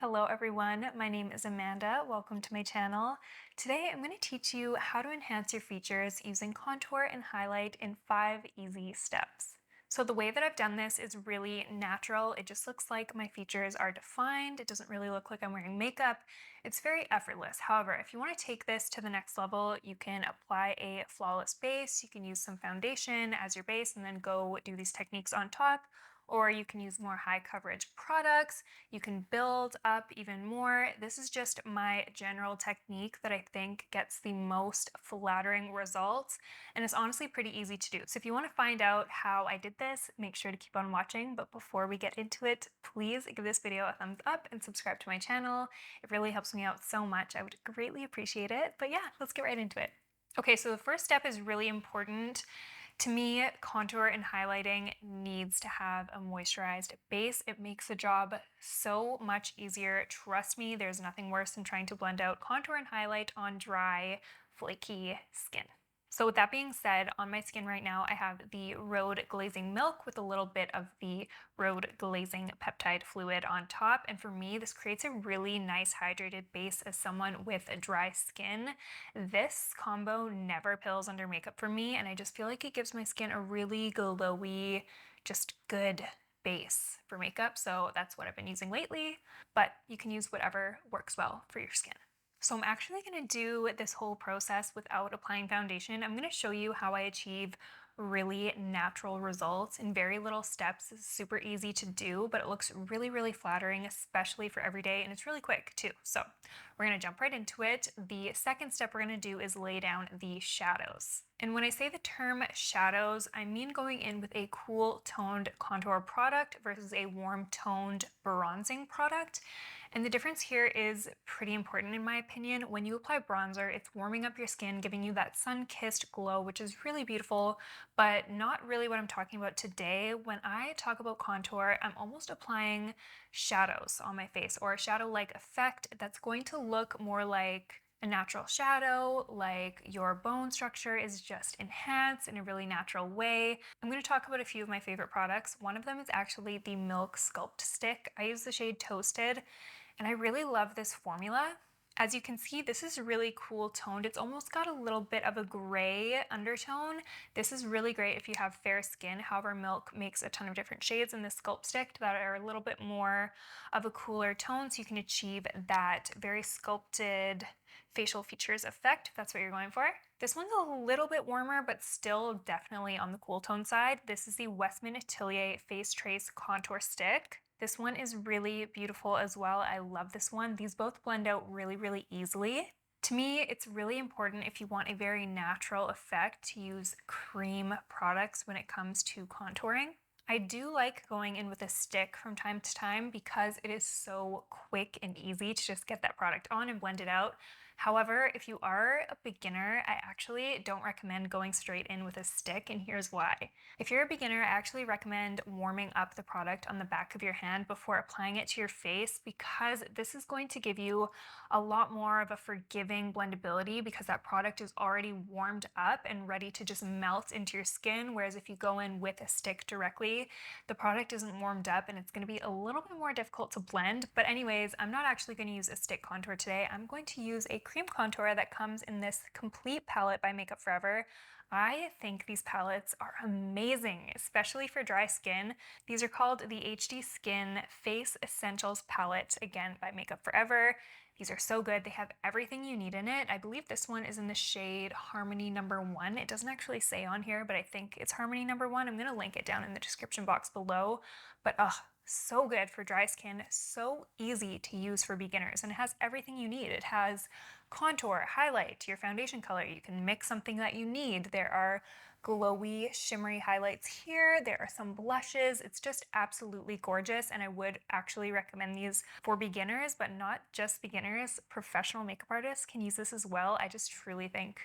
Hello everyone, my name is Amanda. Welcome to my channel. Today I'm going to teach you how to enhance your features using contour and highlight in 5 easy steps. So the way that I've done this is really natural. It just looks like my features are defined. It doesn't really look like I'm wearing makeup. It's very effortless. However, if you want to take this to the next level, you can apply a flawless base. You can use some foundation as your base and then go do these techniques on top. Or you can use more high coverage products. You can build up even more. This is just my general technique that I think gets the most flattering results, and it's honestly pretty easy to do. So if you want to find out how I did this, make sure to keep on watching. But before we get into it, please give this video a thumbs up and subscribe to my channel. It really helps me out so much. I would greatly appreciate it. But yeah, let's get right into it. Okay, so the first step is really important. To me, contour and highlighting needs to have a moisturized base. It makes the job so much easier. Trust me, there's nothing worse than trying to blend out contour and highlight on dry, flaky skin. So with that being said, on my skin right now, I have the Road Glazing Milk with a little bit of the Road Glazing Peptide Fluid on top. And for me, this creates a really nice hydrated base as someone with a dry skin. This combo never pills under makeup for me, and I just feel like it gives my skin a really glowy, just good base for makeup. So that's what I've been using lately, but you can use whatever works well for your skin. So I'm actually going to do this whole process without applying foundation. I'm going to show you how I achieve really natural results in very little steps. It's super easy to do, but it looks really, really flattering, especially for every day, and it's really quick too. So we're going to jump right into it. The second step we're going to do is lay down the shadows. And when I say the term shadows, I mean going in with a cool toned contour product versus a warm toned bronzing product. And the difference here is pretty important in my opinion. When you apply bronzer, it's warming up your skin, giving you that sun-kissed glow, which is really beautiful, but not really what I'm talking about today. When I talk about contour, I'm almost applying shadows on my face, or a shadow-like effect that's going to look more like a natural shadow, like your bone structure is just enhanced in a really natural way. I'm going to talk about a few of my favorite products. One of them is actually the Milk Sculpt Stick. I use the shade Toasted, and I really love this formula. As you can see, this is really cool toned. It's almost got a little bit of a gray undertone. This is really great if you have fair skin. However, Milk makes a ton of different shades in this Sculpt Stick that are a little bit more of a cooler tone, so you can achieve that very sculpted facial features effect, if that's what you're going for. This one's a little bit warmer, but still definitely on the cool tone side. This is the Westman Atelier Face Trace Contour Stick. This one is really beautiful as well. I love this one. These both blend out really, really easily. To me, it's really important if you want a very natural effect to use cream products when it comes to contouring. I do like going in with a stick from time to time because it is so quick and easy to just get that product on and blend it out. However, if you are a beginner, I actually don't recommend going straight in with a stick, and here's why. If you're a beginner, I actually recommend warming up the product on the back of your hand before applying it to your face, because this is going to give you a lot more of a forgiving blendability because that product is already warmed up and ready to just melt into your skin, whereas if you go in with a stick directly, the product isn't warmed up and it's going to be a little bit more difficult to blend. But anyways, I'm not actually going to use a stick contour today. I'm going to use a cream contour that comes in this complete palette by Makeup Forever. I think these palettes are amazing, especially for dry skin. These are called the HD Skin Face Essentials Palette, again by Makeup Forever. These are so good. They have everything you need in it. I believe this one is in the shade Harmony Number 1. It doesn't actually say on here, but I think it's Harmony Number 1. I'm going to link it down in the description box below. But so good for dry skin, so easy to use for beginners, and it has everything you need. It has contour, highlight, your foundation color. You can mix something that you need. There are glowy, shimmery highlights here. There are some blushes. It's just absolutely gorgeous, and I would actually recommend these for beginners, but not just beginners. Professional makeup artists can use this as well. I just truly think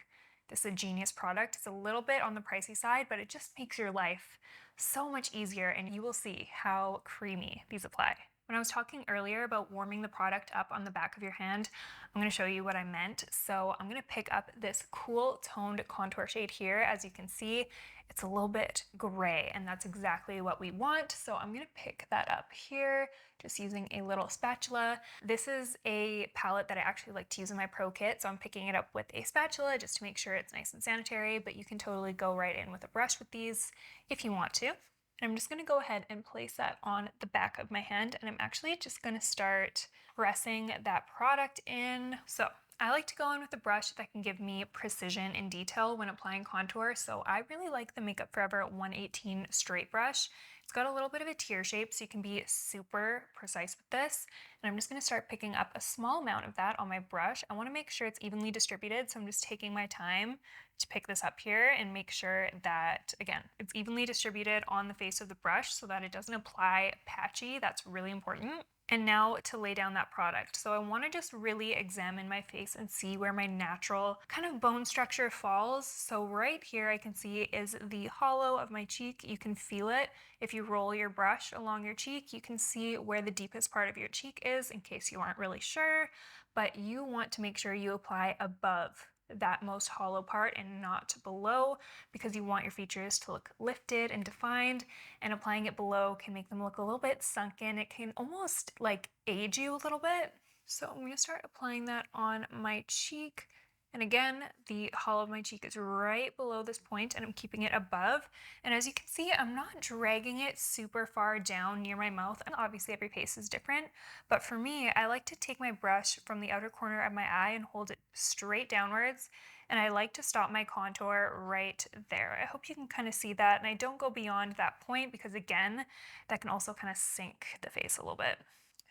this is a genius product. It's a little bit on the pricey side, but it just makes your life so much easier, and you will see how creamy these apply. When I was talking earlier about warming the product up on the back of your hand, I'm going to show you what I meant. So I'm going to pick up this cool toned contour shade here. As you can see, it's a little bit gray, and that's exactly what we want. So I'm going to pick that up here, just using a little spatula. This is a palette that I actually like to use in my pro kit, so I'm picking it up with a spatula just to make sure it's nice and sanitary, but you can totally go right in with a brush with these if you want to. And I'm just going to go ahead and place that on the back of my hand, and I'm actually just going to start pressing that product in. So I like to go in with a brush that can give me precision and detail when applying contour, so I really like the Makeup Forever 118 straight brush. It's got a little bit of a tear shape, so you can be super precise with this. And I'm just going to start picking up a small amount of that on my brush. I want to make sure it's evenly distributed, so I'm just taking my time to pick this up here and make sure that, again, it's evenly distributed on the face of the brush so that it doesn't apply patchy. That's really important. And now to lay down that product. So I want to just really examine my face and see where my natural kind of bone structure falls. So right here I can see is the hollow of my cheek. You can feel it. If you roll your brush along your cheek, you can see where the deepest part of your cheek is, in case you aren't really sure. But you want to make sure you apply above that most hollow part and not below, because you want your features to look lifted and defined, and applying it below can make them look a little bit sunken. It can almost like age you a little bit. So I'm going to start applying that on my cheek. And again, the hollow of my cheek is right below this point, and I'm keeping it above. And as you can see, I'm not dragging it super far down near my mouth. And obviously every face is different, but for me, I like to take my brush from the outer corner of my eye and hold it straight downwards. And I like to stop my contour right there. I hope you can kind of see that. And I don't go beyond that point because, again, that can also kind of sink the face a little bit.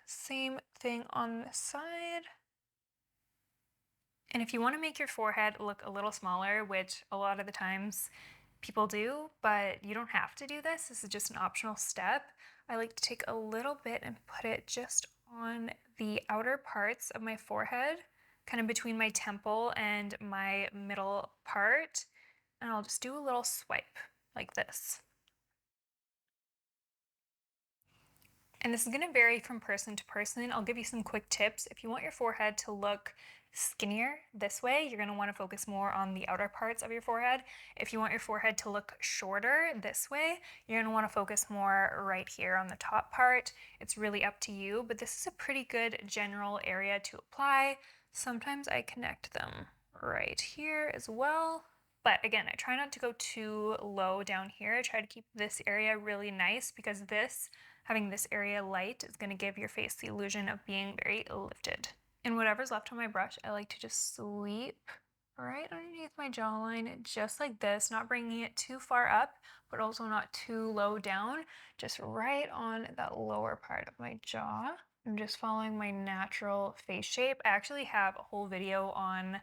Same thing on this side. And if you want to make your forehead look a little smaller, which a lot of the times people do, but you don't have to do this. This is just an optional step. I like to take a little bit and put it just on the outer parts of my forehead, kind of between my temple and my middle part. And I'll just do a little swipe like this. And this is going to vary from person to person. I'll give you some quick tips. If you want your forehead to look skinnier this way, you're going to want to focus more on the outer parts of your forehead. If you want your forehead to look shorter this way, you're going to want to focus more right here on the top part. It's really up to you, but this is a pretty good general area to apply. Sometimes I connect them right here as well. But again, I try not to go too low down here. I try to keep this area really nice, because having this area light is going to give your face the illusion of being very lifted. And whatever's left on my brush, I like to just sweep right underneath my jawline, just like this, not bringing it too far up, but also not too low down, just right on that lower part of my jaw. I'm just following my natural face shape. I actually have a whole video on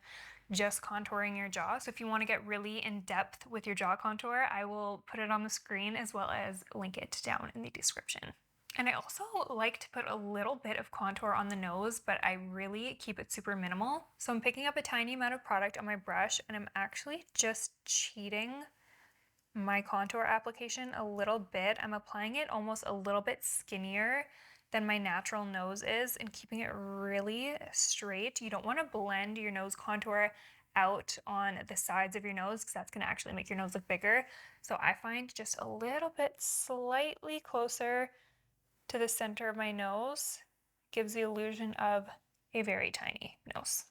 just contouring your jaw, so if you want to get really in depth with your jaw contour, I will put it on the screen as well as link it down in the description. And I also like to put a little bit of contour on the nose, but I really keep it super minimal. So I'm picking up a tiny amount of product on my brush, and I'm actually just cheating my contour application a little bit. I'm applying it almost a little bit skinnier than my natural nose is, and keeping it really straight. You don't want to blend your nose contour out on the sides of your nose, because that's going to actually make your nose look bigger. So I find just a little bit slightly closer to the center of my nose gives the illusion of a very tiny nose.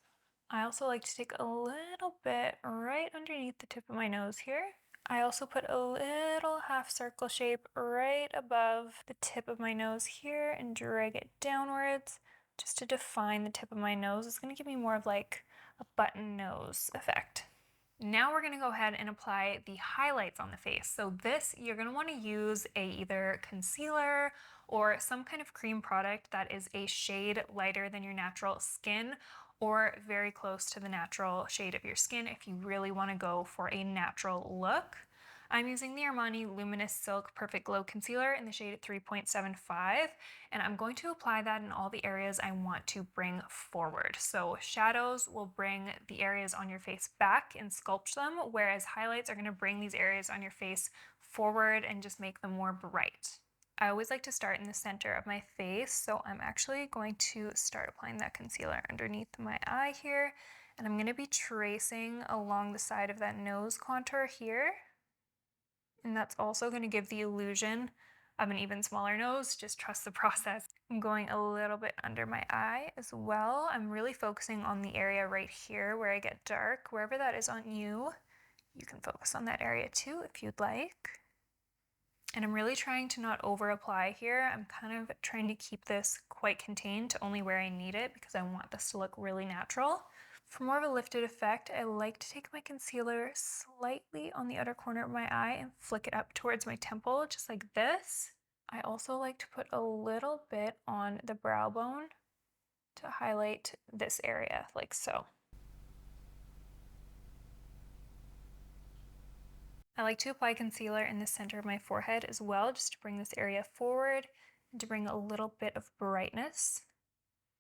I also like to take a little bit right underneath the tip of my nose here. I also put a little half circle shape right above the tip of my nose here and drag it downwards just to define the tip of my nose. It's going to give me more of like a button nose effect. Now we're going to go ahead and apply the highlights on the face. So this, you're going to want to use either concealer or some kind of cream product that is a shade lighter than your natural skin, or very close to the natural shade of your skin if you really want to go for a natural look. I'm using the Armani Luminous Silk Perfect Glow Concealer in the shade 3.75, and I'm going to apply that in all the areas I want to bring forward. So shadows will bring the areas on your face back and sculpt them, whereas highlights are going to bring these areas on your face forward and just make them more bright. I always like to start in the center of my face, so I'm actually going to start applying that concealer underneath my eye here, and I'm going to be tracing along the side of that nose contour here. And that's also going to give the illusion of an even smaller nose. Just trust the process. I'm going a little bit under my eye as well. I'm really focusing on the area right here where I get dark. Wherever that is on you, you can focus on that area too if you'd like. And I'm really trying to not over apply here. I'm kind of trying to keep this quite contained to only where I need it because I want this to look really natural. For more of a lifted effect, I like to take my concealer slightly on the outer corner of my eye and flick it up towards my temple, just like this. I also like to put a little bit on the brow bone to highlight this area, like so. I like to apply concealer in the center of my forehead as well, just to bring this area forward and to bring a little bit of brightness.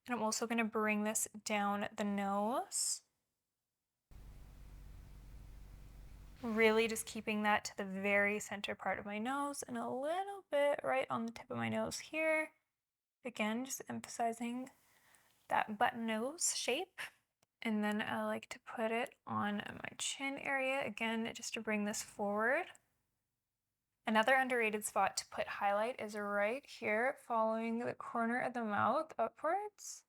And I'm also going to bring this down the nose. Really just keeping that to the very center part of my nose and a little bit right on the tip of my nose here. Again, just emphasizing that button nose shape. And then I like to put it on my chin area, again, just to bring this forward. Another underrated spot to put highlight is right here, following the corner of the mouth upwards,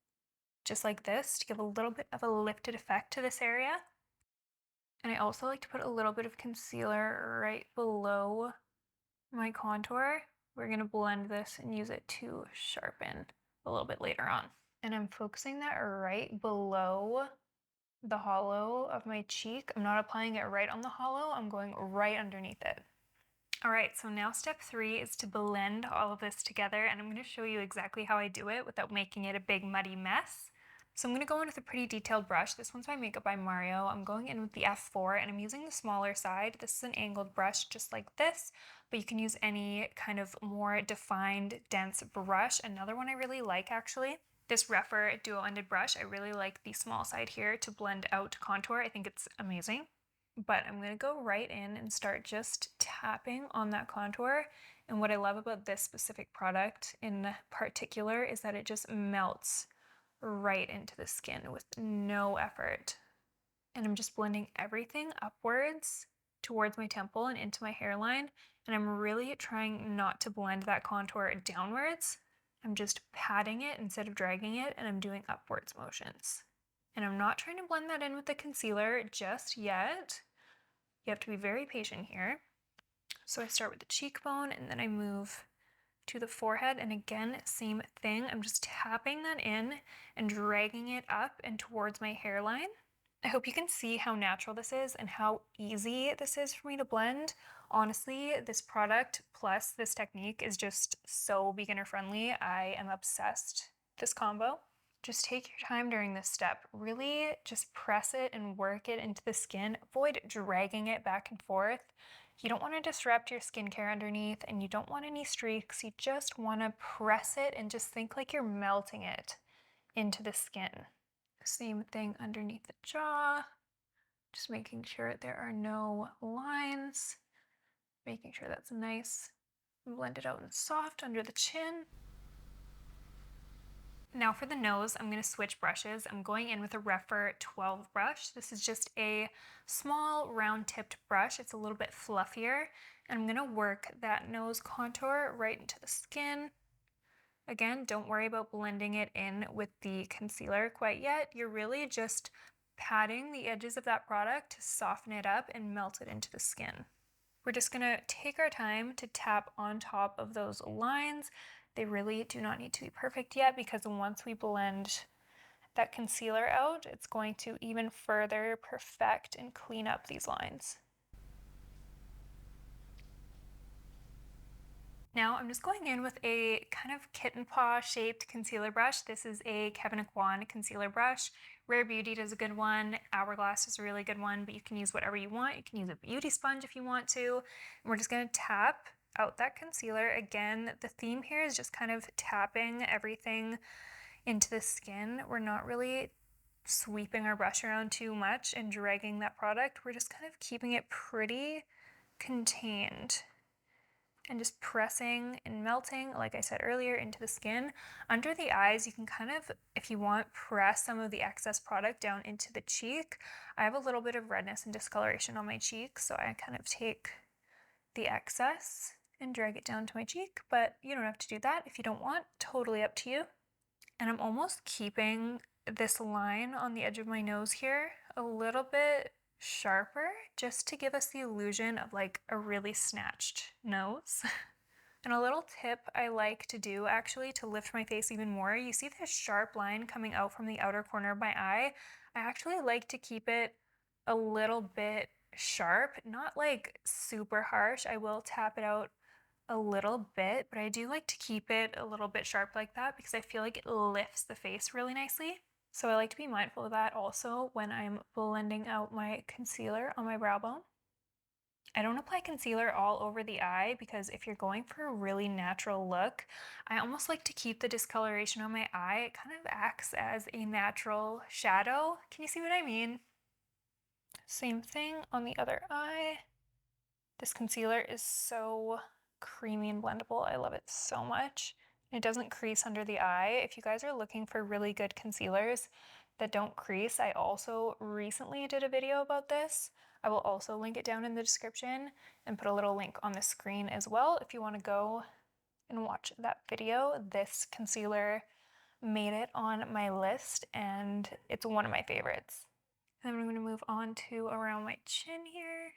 just like this, to give a little bit of a lifted effect to this area. And I also like to put a little bit of concealer right below my contour. We're going to blend this and use it to sharpen a little bit later on. And I'm focusing that right below the hollow of my cheek. I'm not applying it right on the hollow, I'm going right underneath it. All right, so now step 3 is to blend all of this together, and I'm going to show you exactly how I do it without making it a big muddy mess. So I'm going to go in with a pretty detailed brush. This one's by Makeup by Mario. I'm going in with the F4 and I'm using the smaller side. This is an angled brush just like this, but you can use any kind of more defined, dense brush. Another one I really like actually, this Rephr dual-ended brush. I really like the small side here to blend out contour. I think it's amazing. But I'm going to go right in and start just tapping on that contour. And what I love about this specific product in particular is that it just melts right into the skin with no effort. And I'm just blending everything upwards towards my temple and into my hairline. And I'm really trying not to blend that contour downwards. I'm just patting it instead of dragging it, and I'm doing upwards motions. And I'm not trying to blend that in with the concealer just yet. You have to be very patient here. So I start with the cheekbone and then I move to the forehead, and again, same thing. I'm just tapping that in and dragging it up and towards my hairline. I hope you can see how natural this is and how easy this is for me to blend. Honestly, this product plus this technique is just so beginner friendly. I am obsessed with this combo. Just take your time during this step. Really just press it and work it into the skin. Avoid dragging it back and forth. You don't want to disrupt your skincare underneath, and you don't want any streaks. You just want to press it and just think like you're melting it into the skin. Same thing underneath the jaw. Just making sure there are no lines. Making sure that's nice, blended out and soft under the chin. Now for the nose, I'm going to switch brushes. I'm going in with a Rephr 12 brush. This is just a small round tipped brush. It's a little bit fluffier. And I'm going to work that nose contour right into the skin. Again, don't worry about blending it in with the concealer quite yet. You're really just patting the edges of that product to soften it up and melt it into the skin. We're just going to take our time to tap on top of those lines. They really do not need to be perfect yet, because once we blend that concealer out, it's going to even further perfect and clean up these lines. Now I'm just going in with a kind of kitten paw shaped concealer brush. This is a Kevyn Aucoin concealer brush. Rare Beauty does a good one. Hourglass is a really good one, but you can use whatever you want. You can use a beauty sponge if you want to. And we're just going to tap out that concealer. Again, the theme here is just kind of tapping everything into the skin. We're not really sweeping our brush around too much and dragging that product. We're just kind of keeping it pretty contained. and just pressing and melting, like I said earlier, into the skin. Under the eyes, you can kind of, if you want, press some of the excess product down into the cheek. I have a little bit of redness and discoloration on my cheek, so I kind of take the excess and drag it down to my cheek, but you don't have to do that if you don't want, totally up to you. And I'm almost keeping this line on the edge of my nose here a little bit sharper, just to give us the illusion of like a really snatched nose. And a little tip I like to do actually to lift my face even more, you see this sharp line coming out from the outer corner of my eye? I actually like to keep it a little bit sharp, not like super harsh. I will tap it out a little bit, but I do like to keep it a little bit sharp like that because I feel like it lifts the face really nicely. So I like to be mindful of that also when I'm blending out my concealer on my brow bone. I don't apply concealer all over the eye because if you're going for a really natural look, I almost like to keep the discoloration on my eye. It kind of acts as a natural shadow. Can you see what I mean? Same thing on the other eye. This concealer is so creamy and blendable. I love it so much. It doesn't crease under the eye. If you guys are looking for really good concealers that don't crease, I also recently did a video about this. I will also link it down in the description and put a little link on the screen as well if you want to go and watch that video. This concealer made it on my list and it's one of my favorites. And then I'm going to move on to around my chin here.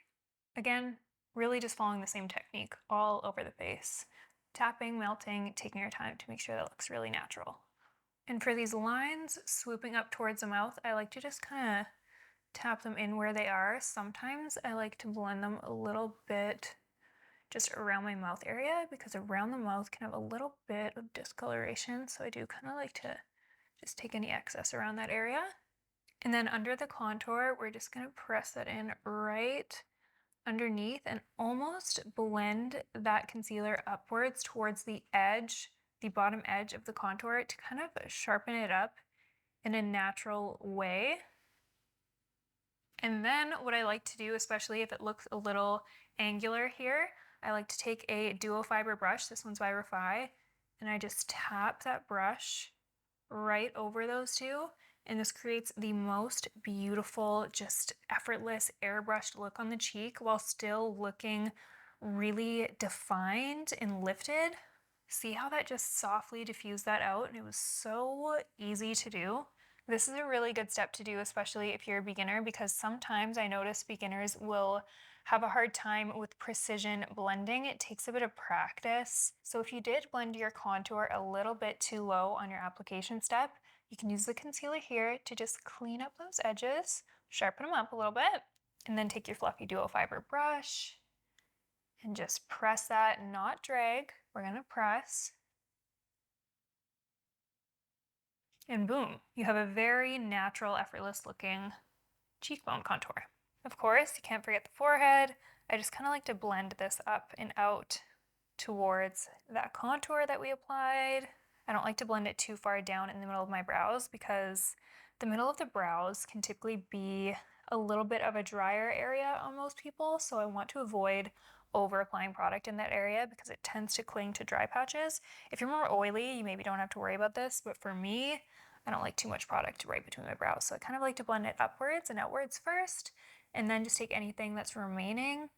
Again, really just following the same technique all over the face. Tapping, melting, taking your time to make sure that looks really natural. And for these lines swooping up towards the mouth, I like to just kind of tap them in where they are. Sometimes I like to blend them a little bit just around my mouth area because around the mouth can have a little bit of discoloration. So I do kind of like to just take any excess around that area. And then under the contour, we're just going to press that in right underneath and almost blend that concealer upwards towards the edge, the bottom edge of the contour to kind of sharpen it up in a natural way. And then what I like to do, especially if it looks a little angular here, I like to take a duo fiber brush, this one's by Refi, and I just tap that brush right over those two. And this creates the most beautiful, just effortless airbrushed look on the cheek while still looking really defined and lifted. See how that just softly diffused that out? And it was so easy to do. This is a really good step to do, especially if you're a beginner, because sometimes I notice beginners will have a hard time with precision blending. It takes a bit of practice. So if you did blend your contour a little bit too low on your application step, you can use the concealer here to just clean up those edges, sharpen them up a little bit, and then take your fluffy duo fiber brush and just press that, not drag. We're gonna press. And boom, you have a very natural, effortless looking cheekbone contour. Of course, you can't forget the forehead. I just kind of like to blend this up and out towards that contour that we applied. I don't like to blend it too far down in the middle of my brows because the middle of the brows can typically be a little bit of a drier area on most people, so I want to avoid over applying product in that area because it tends to cling to dry patches. If you're more oily, you maybe don't have to worry about this, but for me, I don't like too much product right between my brows, so I kind of like to blend it upwards and outwards first, and then just take anything that's remaining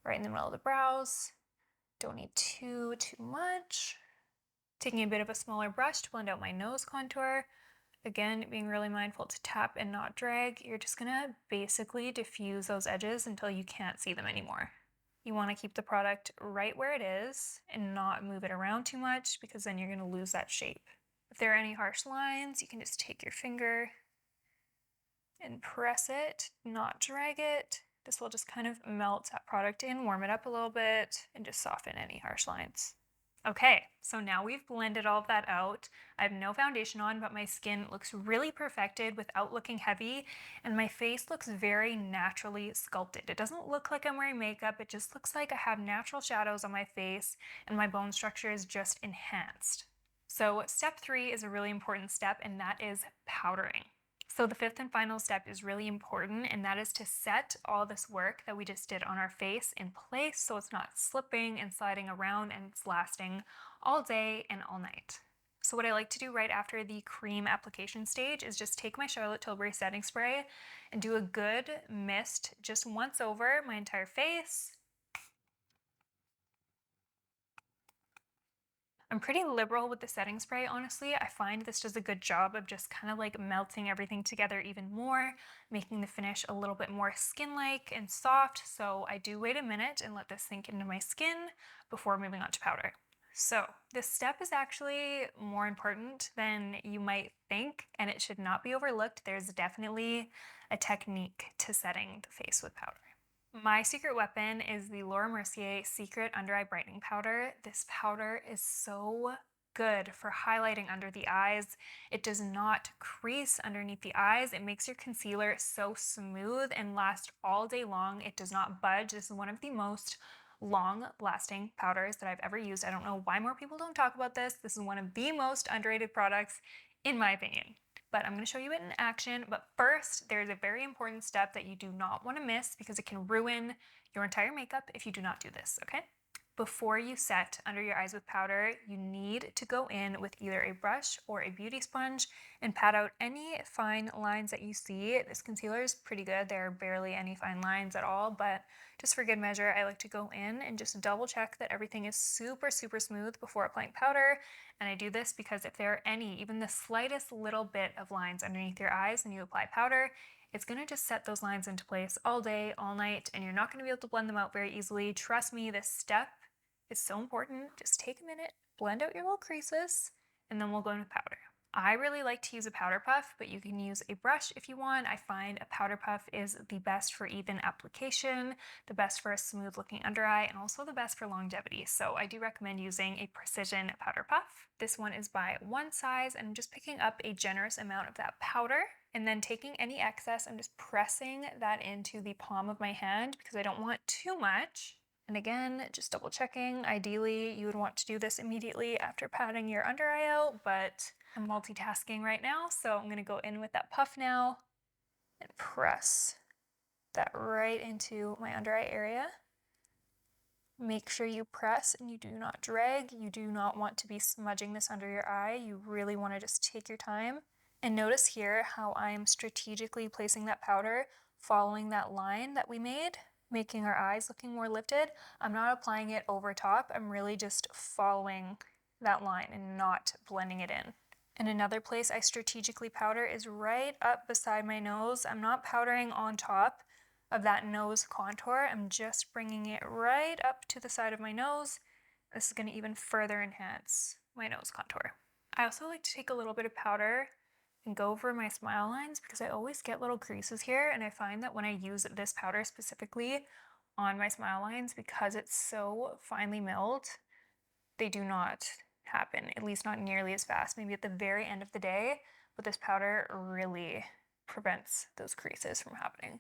right in the middle of the brows. Don't need too much. Taking a bit of a smaller brush to blend out my nose contour. Again, being really mindful to tap and not drag. You're just gonna basically diffuse those edges until you can't see them anymore. You wanna keep the product right where it is and not move it around too much because then you're gonna lose that shape. If there are any harsh lines, you can just take your finger and press it, not drag it. This will just kind of melt that product in, warm it up a little bit, and just soften any harsh lines. Okay, so now we've blended all of that out. I have no foundation on, but my skin looks really perfected without looking heavy, and my face looks very naturally sculpted. It doesn't look like I'm wearing makeup, it just looks like I have natural shadows on my face, and my bone structure is just enhanced. So step 3 is a really important step, and that is powdering. So the fifth and final step is really important, and that is to set all this work that we just did on our face in place so it's not slipping and sliding around and it's lasting all day and all night. So what I like to do right after the cream application stage is just take my Charlotte Tilbury setting spray and do a good mist just once over my entire face. I'm pretty liberal with the setting spray, honestly. I find this does a good job of just kind of like melting everything together even more, making the finish a little bit more skin-like and soft. So I do wait a minute and let this sink into my skin before moving on to powder. So this step is actually more important than you might think, and it should not be overlooked. There's definitely a technique to setting the face with powder. My secret weapon is the Laura Mercier Secret Under Eye Brightening Powder. This powder is so good for highlighting under the eyes. It does not crease underneath the eyes. It makes your concealer so smooth and last all day long. It does not budge. This is one of the most long-lasting powders that I've ever used. I don't know why more people don't talk about this. This is one of the most underrated products, in my opinion. But I'm going to show you it in action. But first, there's a very important step that you do not want to miss because it can ruin your entire makeup if you do not do this, okay? Before you set under your eyes with powder, you need to go in with either a brush or a beauty sponge and pat out any fine lines that you see. This concealer is pretty good. There are barely any fine lines at all, but just for good measure, I like to go in and just double check that everything is super, super smooth before applying powder. And I do this because if there are any, even the slightest little bit of lines underneath your eyes and you apply powder, it's going to just set those lines into place all day, all night, and you're not going to be able to blend them out very easily. Trust me, this step is so important. Just take a minute, blend out your little creases, and then we'll go into powder. I really like to use a powder puff, but you can use a brush if you want. I find a powder puff is the best for even application, the best for a smooth looking under eye, and also the best for longevity. So I do recommend using a precision powder puff. This one is by one size, and I'm just picking up a generous amount of that powder. And then taking any excess, I'm just pressing that into the palm of my hand because I don't want too much. And again, just double checking. Ideally, you would want to do this immediately after patting your under eye out, but I'm multitasking right now, so I'm gonna go in with that puff now and press that right into my under eye area. Make sure you press and you do not drag. You do not want to be smudging this under your eye. You really want to just take your time. And notice here how I'm strategically placing that powder, following that line that we made, making our eyes looking more lifted. I'm not applying it over top. I'm really just following that line and not blending it in. And another place I strategically powder is right up beside my nose. I'm not powdering on top of that nose contour. I'm just bringing it right up to the side of my nose. This is going to even further enhance my nose contour. I also like to take a little bit of powder and go over my smile lines because I always get little creases here, and I find that when I use this powder specifically on my smile lines, because it's so finely milled, they do not happen, at least not nearly as fast, maybe at the very end of the day, but this powder really prevents those creases from happening.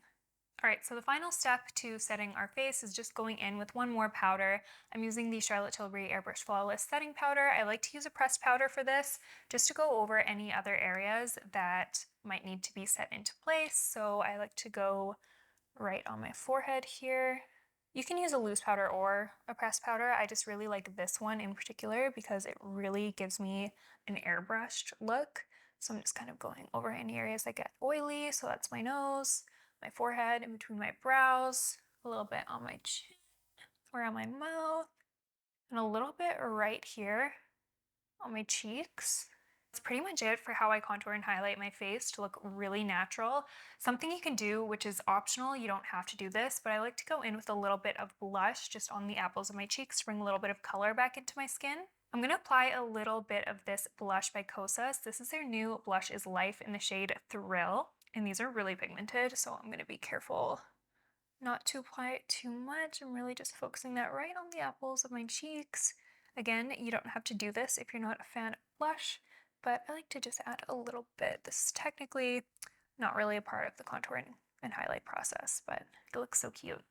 All right, so the final step to setting our face is just going in with one more powder. I'm using the Charlotte Tilbury Airbrush Flawless Setting Powder. I like to use a pressed powder for this, just to go over any other areas that might need to be set into place. So I like to go right on my forehead here. You can use a loose powder or a pressed powder. I just really like this one in particular because it really gives me an airbrushed look. So I'm just kind of going over any areas that get oily. So that's my nose, my forehead, in between my brows, a little bit on my chin, around my mouth, and a little bit right here on my cheeks. That's pretty much it for how I contour and highlight my face to look really natural. Something you can do, which is optional, you don't have to do this, but I like to go in with a little bit of blush just on the apples of my cheeks to bring a little bit of color back into my skin. I'm going to apply a little bit of this blush by Kosas. This is their new Blush is Life in the shade Thrill, and these are really pigmented, so I'm going to be careful not to apply it too much. I'm really just focusing that right on the apples of my cheeks. Again, you don't have to do this if you're not a fan of blush, but I like to just add a little bit. This is technically not really a part of the contouring and highlight process, but it looks so cute.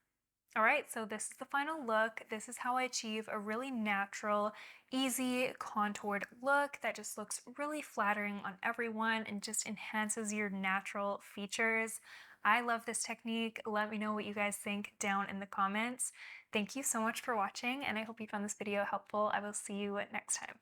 All right, so this is the final look. This is how I achieve a really natural, easy, contoured look that just looks really flattering on everyone and just enhances your natural features. I love this technique. Let me know what you guys think down in the comments. Thank you so much for watching, and I hope you found this video helpful. I will see you next time.